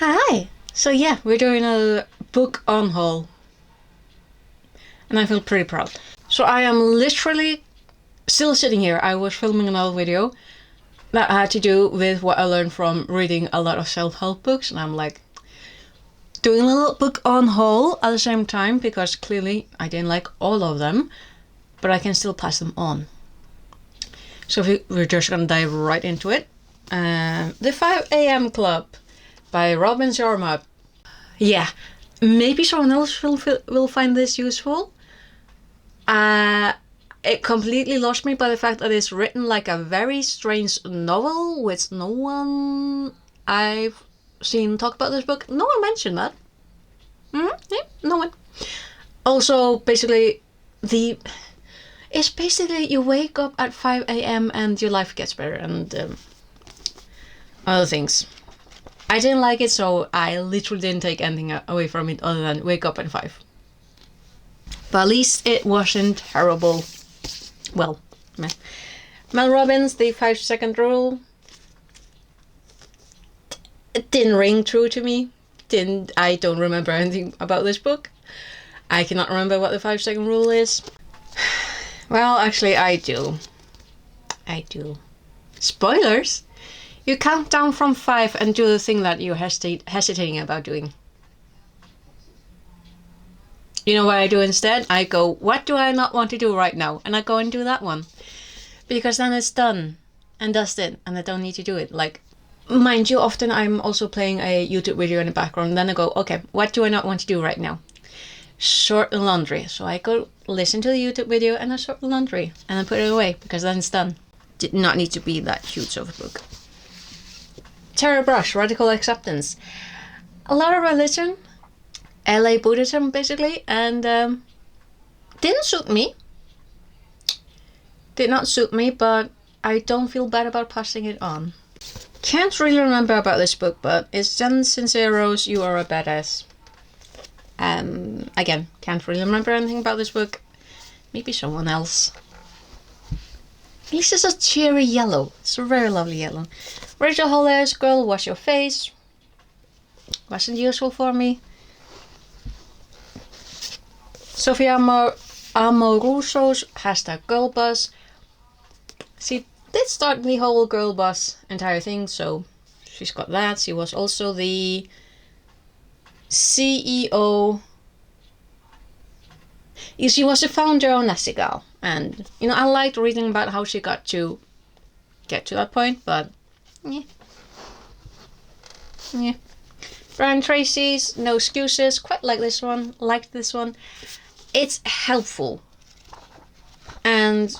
Hi! So yeah, we're doing a book Unhaul. And I feel pretty proud. So I am literally still sitting here. I was filming another video that had to do with what I learned from reading a lot of self-help books. And I'm like, doing a little book Unhaul at the same time, because clearly I didn't like all of them, but I can still pass them on. So we're just gonna dive right into it. The 5 a.m. Club by Robin Sharma. Yeah, maybe someone else will find this useful. It completely lost me by the fact that it's written like a very strange novel, which no one I've seen talk about this book. No one mentioned that. Yeah, no one. Also, basically, it's basically you wake up at 5 a.m. and your life gets better and other things. I didn't like it, so I literally didn't take anything away from it other than wake up at 5. But at least it wasn't terrible. Well, meh. Mel Robbins, the 5-second rule. It didn't ring true to me. I don't remember anything about this book. I cannot remember what the 5-second rule is. Well, actually, I do. Spoilers! You count down from 5 and do the thing that you're hesitating about doing. You know what I do instead? I go, what do I not want to do right now? And I go and do that one. Because then it's done and dusted and I don't need to do it. Like, mind you, often I'm also playing a YouTube video in the background. Then I go, okay, what do I not want to do right now? Sort the laundry. So I go listen to the YouTube video and I sort the laundry. And I put it away because then it's done. Did not need to be that huge of a book. Tara Brush, Radical Acceptance. A lot of religion. LA Buddhism, basically. And didn't suit me. Did not suit me, but I don't feel bad about passing it on. Can't really remember about this book, but it's Jen Sincero's You Are a Badass. Again, can't really remember anything about this book. Maybe someone else. At least it's a cheery yellow. It's a very lovely yellow. Rachel Hollis, Girl, Wash Your Face. Wasn't useful for me. Sofia Amoruso's #GirlBoss. She did start the whole girl boss entire thing, so she's got that. She was also the CEO. She was the founder of Nessigal, and I liked reading about how she got to get to that point, but yeah. Brian Tracy's No Excuses, quite like this one, liked this one. It's helpful, and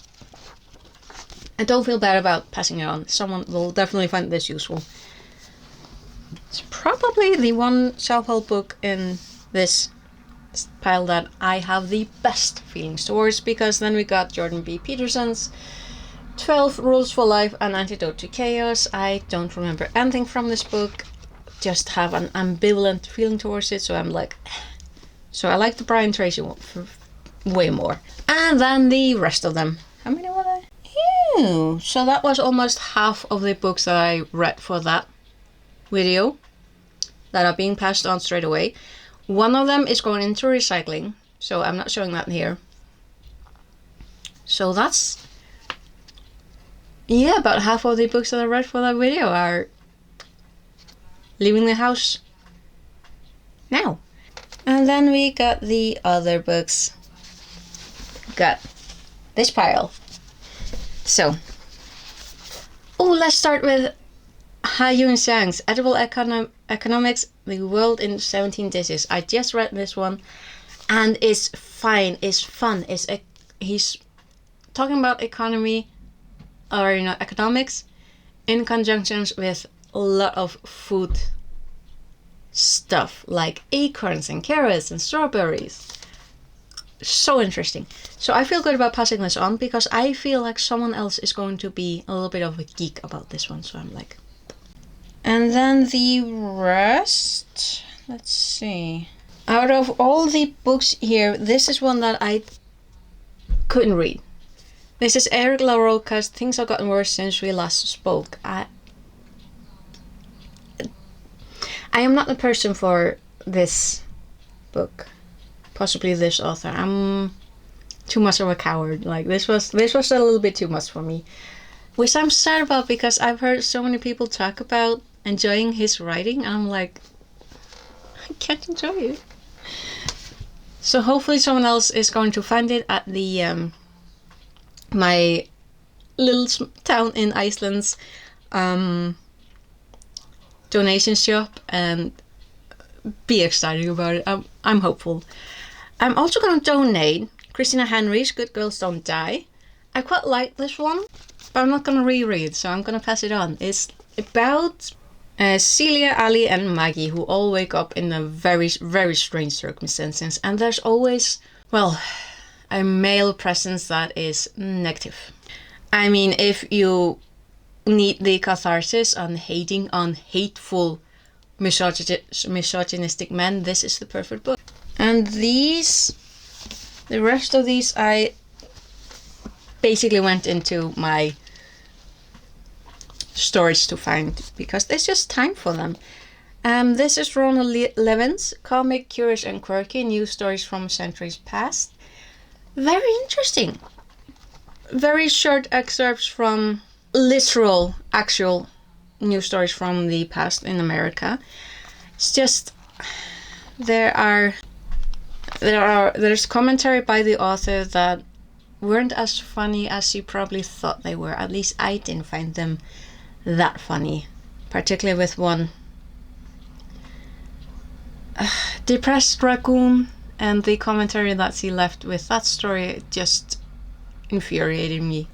I don't feel bad about passing it on. Someone will definitely find this useful. It's probably the one self-help book in this pile that I have the best feelings towards, because then we got Jordan B. Peterson's 12 Rules for Life, An Antidote to Chaos. I don't remember anything from this book, just have an ambivalent feeling towards it, so I'm like... So I like the Brian Tracy one way more. And then the rest of them. How many were there? Ew. So that was almost half of the books that I read for that video that are being passed on straight away. One of them is going into recycling, so I'm not showing that here. So that's... yeah, about half of the books that I read for that video are leaving the house now. And then we got the other books. Got this pile. So, let's start with Ha-Yun Zhang's Edible Economics, The World in 17 Dishes. I just read this one, and it's fine, it's fun. He's talking about economy, or economics, in conjunction with a lot of food stuff, like acorns and carrots and strawberries. So interesting. So I feel good about passing this on, because I feel like someone else is going to be a little bit of a geek about this one, so I'm like... And then the rest, let's see. Out of all the books here, this is one that I couldn't read. This is Eric LaRocca's Things Have Gotten Worse Since We Last Spoke. I am not the person for this book. Possibly this author. I'm too much of a coward. Like this was a little bit too much for me. Which I'm sad about because I've heard so many people talk about enjoying his writing, and I'm like, I can't enjoy it. So hopefully someone else is going to find it at the my little town in Iceland's donation shop and be excited about it. I'm hopeful. I'm also going to donate Christina Henry's Good Girls Don't Die. I quite like this one, but I'm not going to reread, so I'm going to pass it on. It's about Celia, Ali, and Maggie, who all wake up in a very, very strange circumstances, and there's always, well, a male presence that is negative. I mean, if you need the catharsis on hating on hateful misogynistic men, this is the perfect book. And the rest of these, I basically went into my storage to find because there's just time for them. This is Ronald Levin's Comic, Curious and Quirky, News Stories from Centuries Past. Very interesting. Very short excerpts from literal, actual news stories from the past in America. It's just there's commentary by the author that weren't as funny as you probably thought they were. At least I didn't find them that funny, particularly with one depressed raccoon, and the commentary that he left with that story just infuriated me.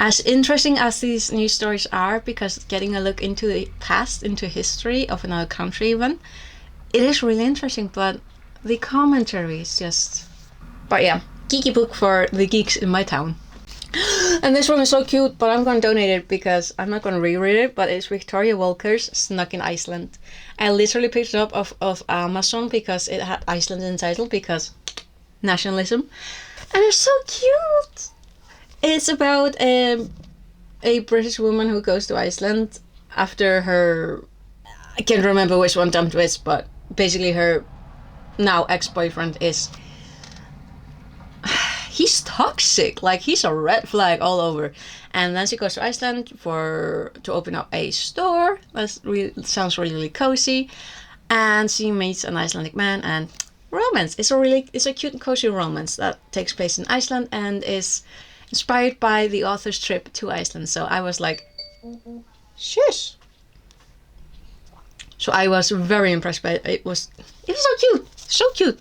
As interesting as these news stories are, because getting a look into the past, into history of another country even, it is really interesting, but the commentary is just... But yeah, geeky book for the geeks in my town. And this one is so cute, but I'm going to donate it because I'm not going to reread it, but it's Victoria Walker's Snuck in Iceland. I literally picked it up of Amazon because it had Iceland in the title, because nationalism. And it's so cute! It's about a British woman who goes to Iceland after her... I can't remember which one dumped which, but basically her now ex-boyfriend is... He's toxic, like he's a red flag all over. And then she goes to Iceland to open up a store. That sounds really cozy. And she meets an Icelandic man and romance. It's a cute and cozy romance that takes place in Iceland and is inspired by the author's trip to Iceland. So I was like, shush. So I was very impressed by it. It was so cute.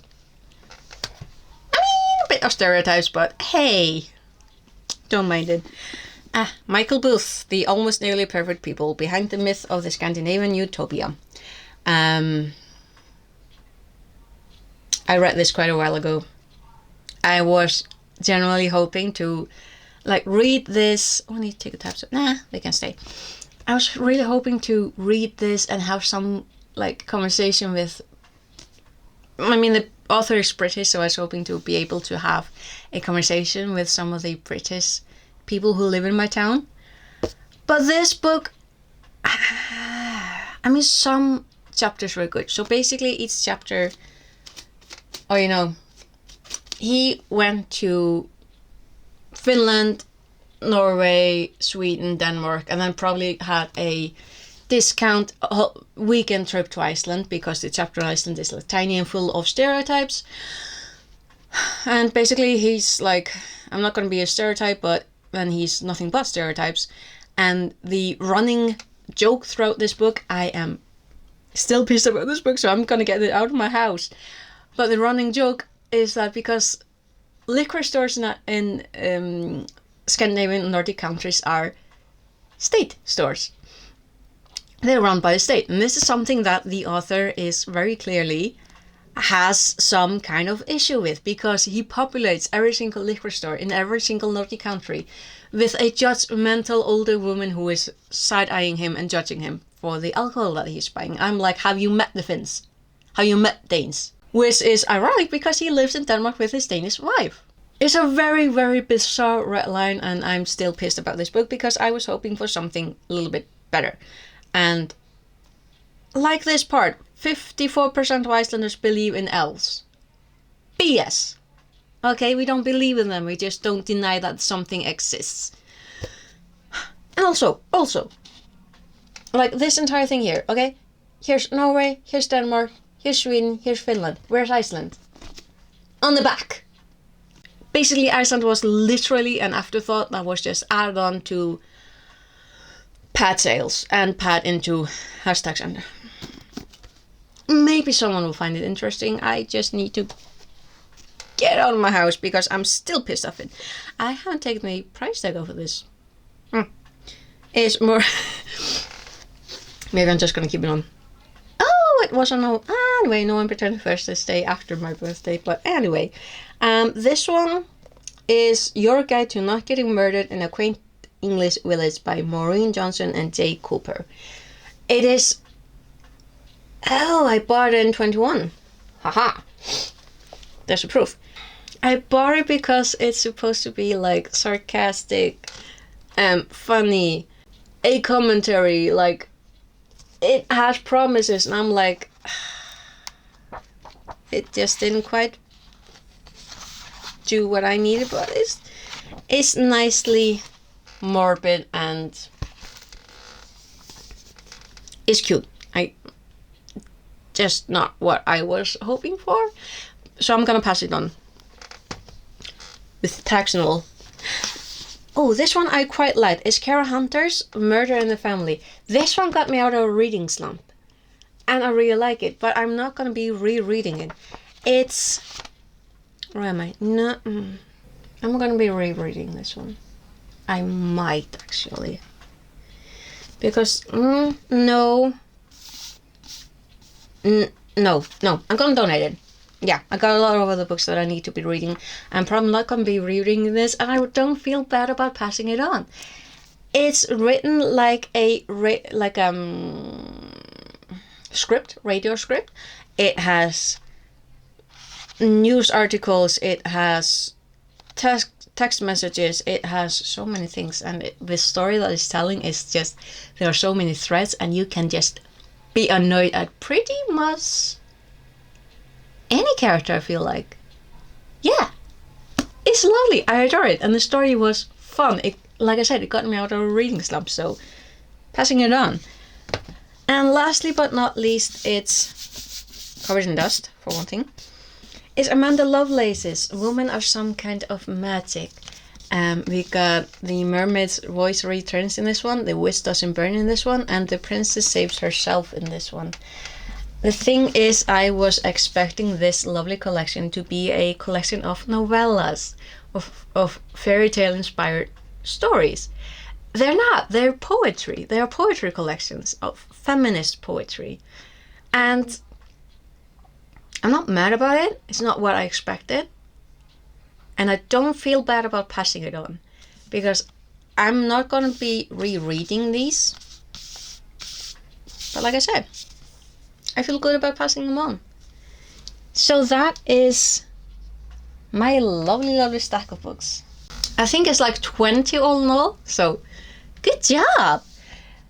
I mean, a bit of stereotypes, but hey, don't mind it. Michael Booth, The Almost Nearly Perfect People, Behind the Myth of the Scandinavian Utopia. I read this quite a while ago. I was generally hoping to read this. Oh, I need to take a tab. So nah, they can stay. I was really hoping to read this and have some conversation with... I mean, the author is British, so I was hoping to be able to have a conversation with some of the British people who live in my town. But this book... I mean, some chapters were good. So basically each chapter... he went to Finland, Norway, Sweden, Denmark, and then probably had a discount weekend trip to Iceland, because the chapter on Iceland is tiny and full of stereotypes. And basically he's like, I'm not going to be a stereotype, but then he's nothing but stereotypes. And the running joke throughout this book, I am still pissed about this book, so I'm going to get it out of my house. But the running joke is that because liquor stores in Scandinavian Nordic countries are state stores. They're run by the state. And this is something that the author is very clearly has some kind of issue with, because he populates every single liquor store in every single Nordic country with a judgmental older woman who is side-eyeing him and judging him for the alcohol that he's buying. I'm like, have you met the Finns? Have you met Danes? Which is ironic because he lives in Denmark with his Danish wife. It's a very, very bizarre red line, and I'm still pissed about this book because I was hoping for something a little bit better. And like this part, 54% of Icelanders believe in elves. BS. Okay, we don't believe in them, we just don't deny that something exists. And also, like this entire thing here, okay? Here's Norway, here's Denmark, here's Sweden, here's Finland. Where's Iceland? On the back. Basically, Iceland was literally an afterthought that was just added on to pad sales and pad into hashtags. And maybe someone will find it interesting. I just need to get out of my house because I'm still pissed off it. I haven't taken the price tag off of this. It's more... Maybe I'm just gonna keep it on. Oh, it was on... Anyway, November 21st, this day after my birthday. But anyway, this one is Your Guide to Not Getting Murdered in a Quaint English Village by Maureen Johnson and Jay Cooper. It is... Oh, I bought it in 21. Haha. There's a proof. I bought it because it's supposed to be like sarcastic, funny, a commentary, like it has promises, and I'm like, it just didn't quite do what I needed, but it's nicely morbid and it's cute. Just not what I was hoping for, so I'm gonna pass it on with tax and all. Oh, this one I quite like. It's Kara Hunter's Murder in the Family. This one got me out of a reading slump, and I really like it, but I'm not gonna be rereading it. It's... Where am I? No, I'm gonna be rereading this one. I might, actually. Because, no, I'm gonna donate it. Yeah, I got a lot of other books that I need to be reading. I'm probably not going to be reading this, and I don't feel bad about passing it on. It's written like a script, radio script. It has news articles, it has text messages, it has so many things, and the story that it's telling is just, there are so many threads, and you can just be annoyed at pretty much any character, I feel like. Yeah, it's lovely. I adore it, and the story was fun. It, like I said, it got me out of a reading slump, so passing it on. And lastly but not least, it's Covered in Dust, for one thing. It's Amanda Lovelace's Women Are Some Kind of Magic. We got the mermaid's voice returns in this one, the witch doesn't burn in this one, and the princess saves herself in this one. The thing is, I was expecting this lovely collection to be a collection of novellas, of fairy tale inspired stories. They're not, they're poetry. They are poetry collections of feminist poetry. And I'm not mad about it. It's not what I expected. And I don't feel bad about passing it on, because I'm not going to be rereading these. But like I said, I feel good about passing them on. So that is my lovely, lovely stack of books. I think it's like 20 all in all, so good job!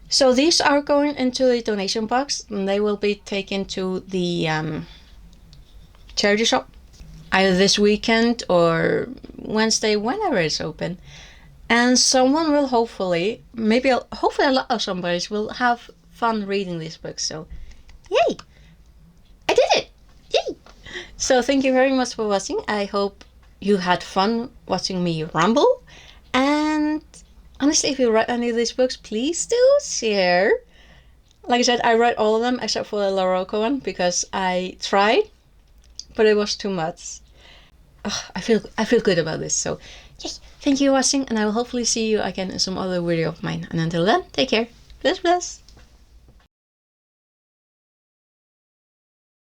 So these are going into the donation box, and they will be taken to the charity shop either this weekend or Wednesday, whenever it's open. And someone will hopefully a lot of somebody will have fun reading these books, so yay! I did it! Yay! So thank you very much for watching. I hope you had fun watching me ramble. And honestly, if you read any of these books, please do share. Like I said, I read all of them except for the Larocco one because I tried, but it was too much. Ugh, I feel good about this. So yay! Thank you for watching, and I will hopefully see you again in some other video of mine. And until then, take care. Bless, bless.